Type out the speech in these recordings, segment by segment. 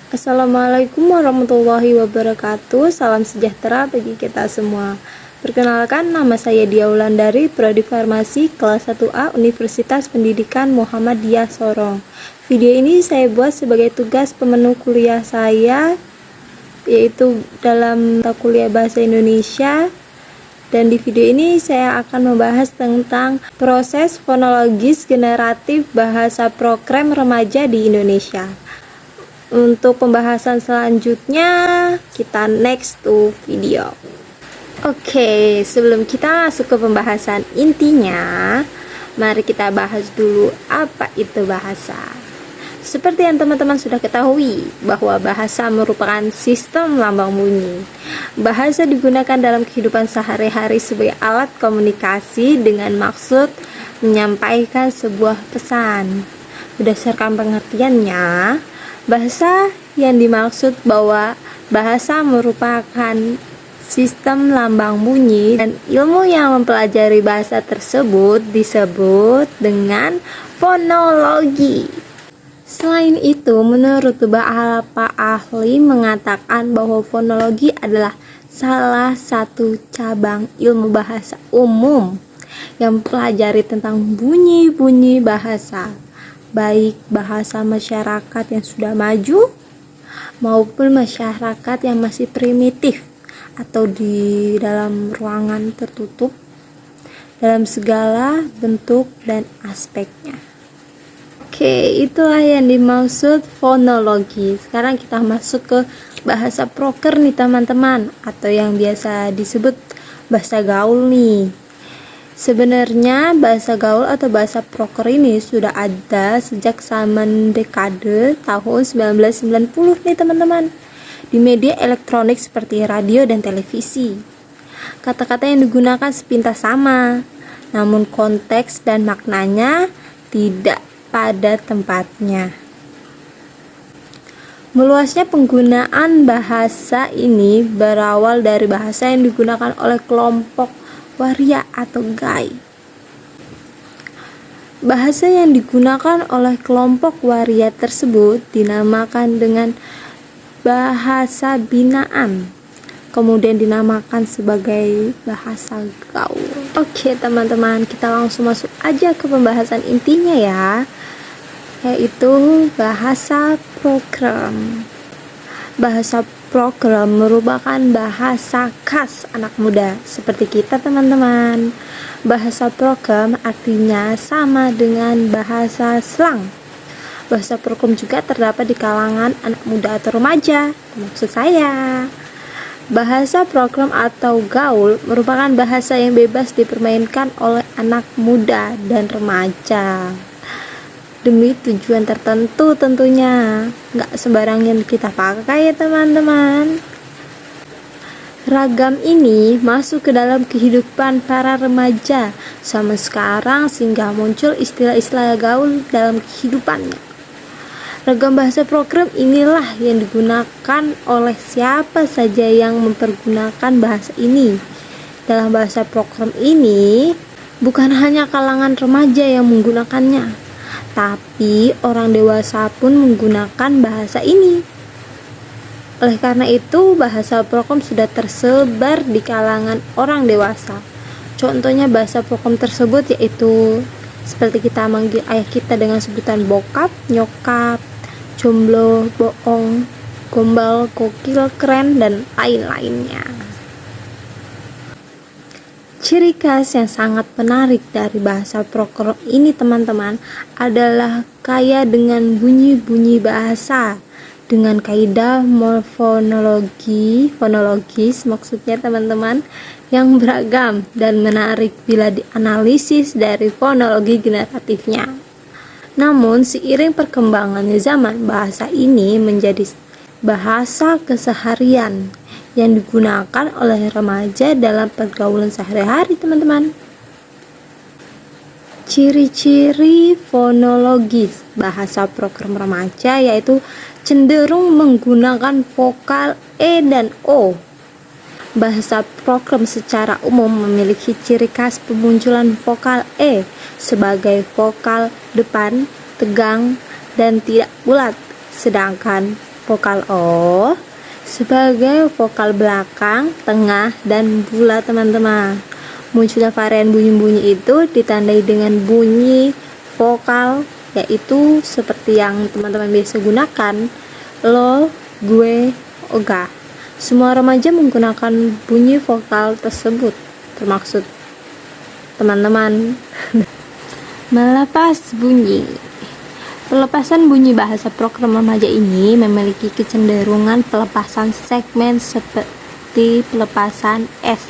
Assalamualaikum warahmatullahi wabarakatuh. Salam sejahtera bagi kita semua. Perkenalkan, nama saya Dia Wulandari, Prodi Farmasi kelas 1A Universitas Pendidikan Muhammadiyah Sorong. Video ini saya buat sebagai tugas pemenuh kuliah saya, yaitu dalam mata kuliah Bahasa Indonesia. Dan di video ini saya akan membahas tentang proses fonologis generatif bahasa program remaja di Indonesia. Untuk pembahasan selanjutnya, kita next to video. Oke, sebelum kita masuk ke pembahasan intinya, mari kita bahas dulu apa itu bahasa. Seperti yang teman-teman sudah ketahui, bahwa bahasa merupakan sistem lambang bunyi. Bahasa digunakan dalam kehidupan sehari-hari sebagai alat komunikasi dengan maksud menyampaikan sebuah pesan. Berdasarkan pengertiannya, bahasa yang dimaksud bahwa bahasa merupakan sistem lambang bunyi dan ilmu yang mempelajari bahasa tersebut disebut dengan fonologi. Selain itu, menurut beberapa ahli mengatakan bahwa fonologi adalah salah satu cabang ilmu bahasa umum yang mempelajari tentang bunyi-bunyi bahasa, baik bahasa masyarakat yang sudah maju maupun masyarakat yang masih primitif atau di dalam ruangan tertutup dalam segala bentuk dan aspeknya. Oke, itulah yang dimaksud fonologi. Sekarang kita masuk ke bahasa proker nih teman-teman, atau yang biasa disebut bahasa gaul nih. Sebenarnya bahasa gaul atau bahasa proker ini sudah ada sejak zaman dekade tahun 1990 nih teman-teman, di media elektronik seperti radio dan televisi. Kata-kata yang digunakan sepintas sama, namun konteks dan maknanya tidak pada tempatnya. Meluasnya penggunaan bahasa ini berawal dari bahasa yang digunakan oleh kelompok waria atau gai. Bahasa yang digunakan oleh kelompok waria tersebut dinamakan dengan bahasa binaan, kemudian dinamakan sebagai bahasa gaul. Oke teman-teman, kita langsung masuk aja ke pembahasan intinya ya, yaitu bahasa program. Bahasa program merupakan bahasa khas anak muda seperti kita teman-teman. Bahasa program artinya sama dengan bahasa slang. Bahasa program juga terdapat di kalangan anak muda atau remaja. Maksud saya, bahasa program atau gaul merupakan bahasa yang bebas dipermainkan oleh anak muda dan remaja demi tujuan tertentu tentunya. Nggak sembarangan kita pakai ya teman-teman. Ragam ini masuk ke dalam kehidupan para remaja sama sekarang sehingga muncul istilah-istilah gaul dalam kehidupannya. Ragam bahasa program inilah yang digunakan oleh siapa saja yang mempergunakan bahasa ini. Dalam bahasa program ini, bukan hanya kalangan remaja yang menggunakannya, tapi orang dewasa pun menggunakan bahasa ini. Oleh karena itu, bahasa program sudah tersebar di kalangan orang dewasa. Contohnya bahasa program tersebut yaitu seperti kita manggil ayah kita dengan sebutan bokap, nyokap, jomblo, bohong, gombal, gokil, keren, dan lain-lainnya. Ciri khas yang sangat menarik dari bahasa proker ini teman-teman adalah kaya dengan bunyi-bunyi bahasa dengan kaidah fonologis maksudnya teman-teman, yang beragam dan menarik bila dianalisis dari fonologi generatifnya. Namun seiring perkembangannya zaman, bahasa ini menjadi bahasa keseharian yang digunakan oleh remaja dalam pergaulan sehari-hari teman-teman. Ciri-ciri fonologis bahasa program remaja yaitu cenderung menggunakan vokal E dan O. Bahasa program secara umum memiliki ciri khas pemunculan vokal E sebagai vokal depan, tegang, dan tidak bulat, sedangkan vokal O sebagai vokal belakang, tengah, dan bulat teman-teman. Munculnya varian bunyi-bunyi itu ditandai dengan bunyi vokal, yaitu seperti yang teman-teman biasa gunakan, lo, gue, oga. Semua remaja menggunakan bunyi vokal tersebut, termaksud teman-teman. Melepas bunyi. Pelepasan bunyi bahasa program remaja ini memiliki kecenderungan pelepasan segmen seperti pelepasan S,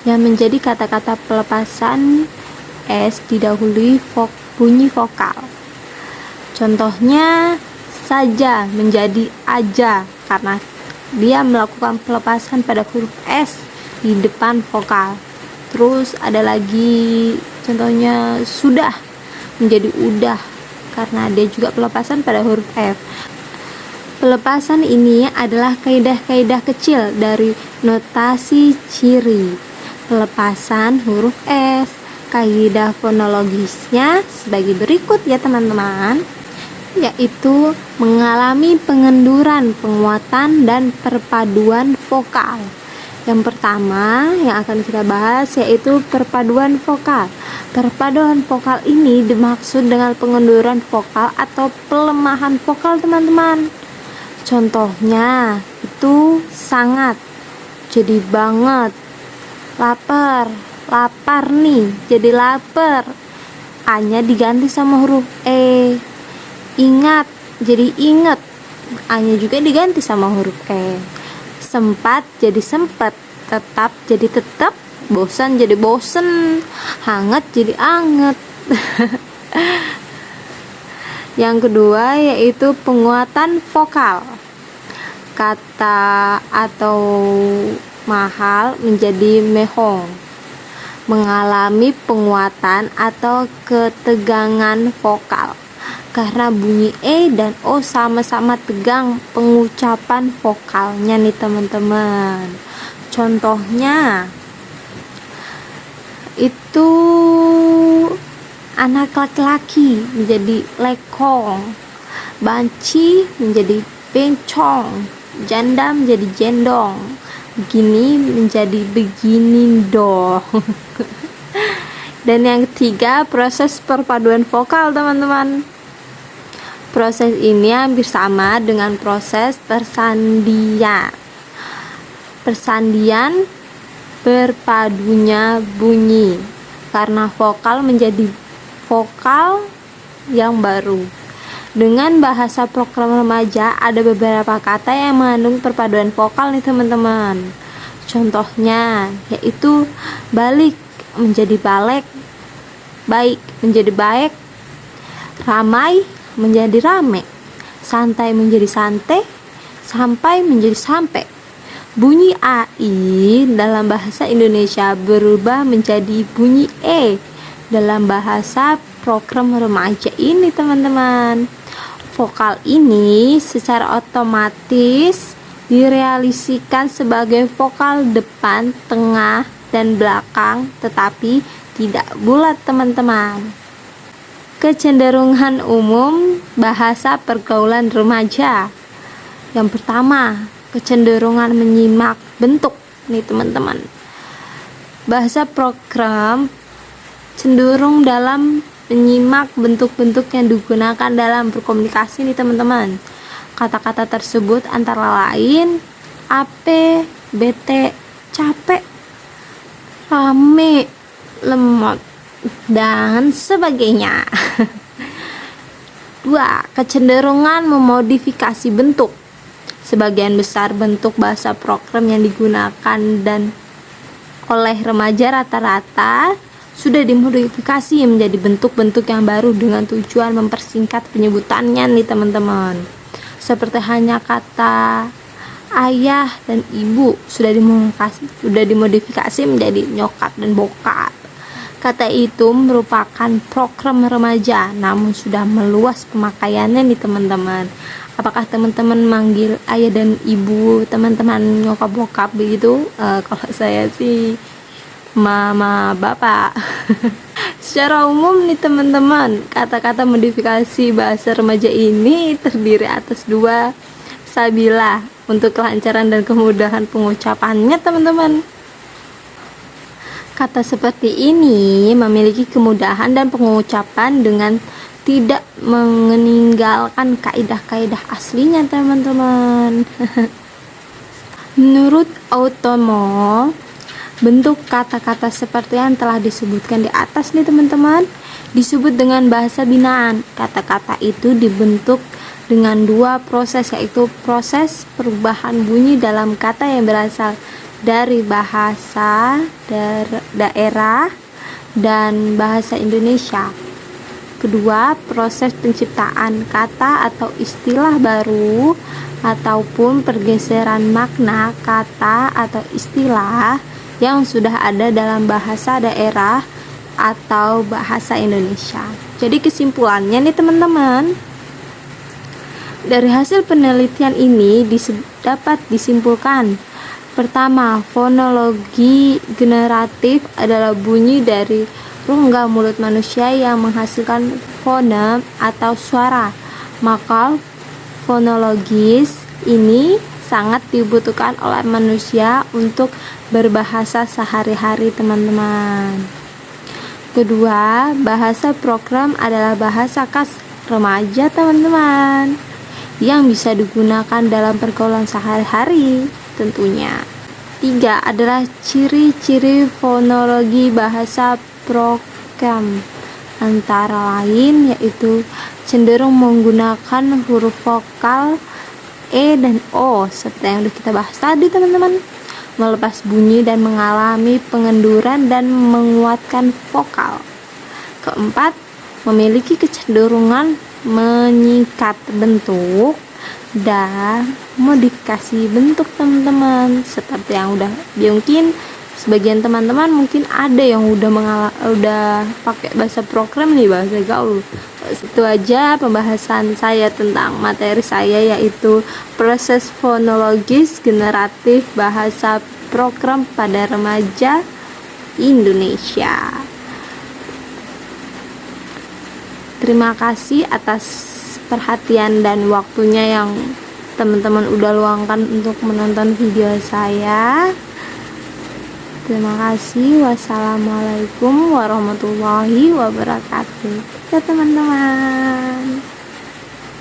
yang menjadi kata-kata pelepasan S didahului bunyi vokal. Contohnya saja menjadi aja karena dia melakukan pelepasan pada huruf S di depan vokal. Terus ada lagi contohnya sudah menjadi udah karena dia juga pelepasan pada huruf F. Pelepasan ini adalah kaidah-kaidah kecil dari notasi ciri pelepasan huruf S. Kaidah fonologisnya sebagai berikut ya teman-teman, yaitu mengalami pengenduran, penguatan, dan perpaduan vokal. Yang pertama yang akan kita bahas yaitu perpaduan vokal. Perpaduan vokal ini dimaksud dengan pengenduran vokal atau pelemahan vokal teman-teman. Contohnya itu sangat jadi banget, lapar nih jadi lapar, A-nya diganti sama huruf E. Ingat jadi inget, A-nya juga diganti sama huruf E. Sempat jadi sempet, tetap jadi tetap, bosan jadi bosen, hangat jadi anget. Yang kedua yaitu penguatan vokal. Kata atau mahal menjadi mehong, mengalami penguatan atau ketegangan vokal karena bunyi E dan O sama-sama tegang pengucapan vokalnya nih teman-teman. Contohnya itu anak laki-laki menjadi lekong, banci menjadi bencong, janda menjadi jendong, begini menjadi begini dong. Dan yang ketiga, proses perpaduan vokal teman-teman. Proses ini hampir sama dengan proses persandian. Persandian berpadunya bunyi karena vokal menjadi vokal yang baru. Dengan bahasa program remaja ada beberapa kata yang mengandung perpaduan vokal nih teman-teman. Contohnya yaitu balik menjadi balek, baik menjadi baik, ramai menjadi rame, santai menjadi sante, sampai menjadi sampai. Bunyi AI dalam bahasa Indonesia berubah menjadi bunyi E dalam bahasa program remaja ini teman-teman. Vokal ini secara otomatis direalisasikan sebagai vokal depan, tengah, dan belakang, tetapi tidak bulat teman-teman. Kecenderungan umum bahasa pergaulan remaja. Yang pertama, kecenderungan menyimak bentuk nih teman-teman. Bahasa program cenderung dalam menyimak bentuk-bentuk yang digunakan dalam berkomunikasi nih teman-teman. Kata-kata tersebut antara lain AP, BT, capek, rame, lemot, dan sebagainya. 2. Kecenderungan memodifikasi bentuk. Sebagian besar bentuk bahasa program yang digunakan dan oleh remaja rata-rata sudah dimodifikasi menjadi bentuk-bentuk yang baru dengan tujuan mempersingkat penyebutannya nih teman-teman. Seperti hanya kata ayah dan ibu sudah dimodifikasi menjadi nyokap dan bokap. Kata itu merupakan program remaja, namun sudah meluas pemakaiannya nih teman-teman. Apakah teman-teman manggil ayah dan ibu teman-teman nyokap bokap begitu? Kalau saya sih mama bapak. Secara umum nih teman-teman, kata-kata modifikasi bahasa remaja ini terdiri atas 2 Sabila untuk kelancaran dan kemudahan pengucapannya, teman-teman. Kata seperti ini memiliki kemudahan dan pengucapan dengan tidak meninggalkan kaidah-kaidah aslinya, teman-teman. Menurut Automo, bentuk kata-kata seperti yang telah disebutkan di atas nih, teman-teman, disebut dengan bahasa binaan. Kata-kata itu dibentuk dengan dua proses, yaitu proses perubahan bunyi dalam kata yang berasal dari bahasa daerah dan bahasa Indonesia. Kedua, proses penciptaan kata atau istilah baru ataupun pergeseran makna kata atau istilah yang sudah ada dalam bahasa daerah atau bahasa Indonesia. Jadi kesimpulannya nih, teman-teman, dari hasil penelitian ini dapat disimpulkan: pertama, fonologi generatif adalah bunyi dari rongga mulut manusia yang menghasilkan fonem atau suara. Maka fonologis ini sangat dibutuhkan oleh manusia untuk berbahasa sehari-hari, teman-teman. Kedua, bahasa program adalah bahasa khas remaja, teman-teman, yang bisa digunakan dalam pergaulan sehari-hari tentunya. Tiga adalah ciri-ciri fonologi bahasa program, antara lain yaitu cenderung menggunakan huruf vokal E dan O seperti yang sudah kita bahas tadi, teman-teman, melepas bunyi dan mengalami pengenduran dan menguatkan vokal. Keempat, memiliki kecenderungan menyikat bentuk dan modifikasi bentuk, teman-teman, seperti yang udah mungkin sebagian teman-teman mungkin ada yang udah pakai bahasa program nih, bahasa gaul. Itu aja pembahasan saya tentang materi saya, yaitu proses fonologis generatif bahasa program pada remaja Indonesia. Terima kasih atas perhatian dan waktunya yang teman-teman udah luangkan untuk menonton video saya. Terima kasih. Wassalamualaikum warahmatullahi wabarakatuh. Ya, teman-teman.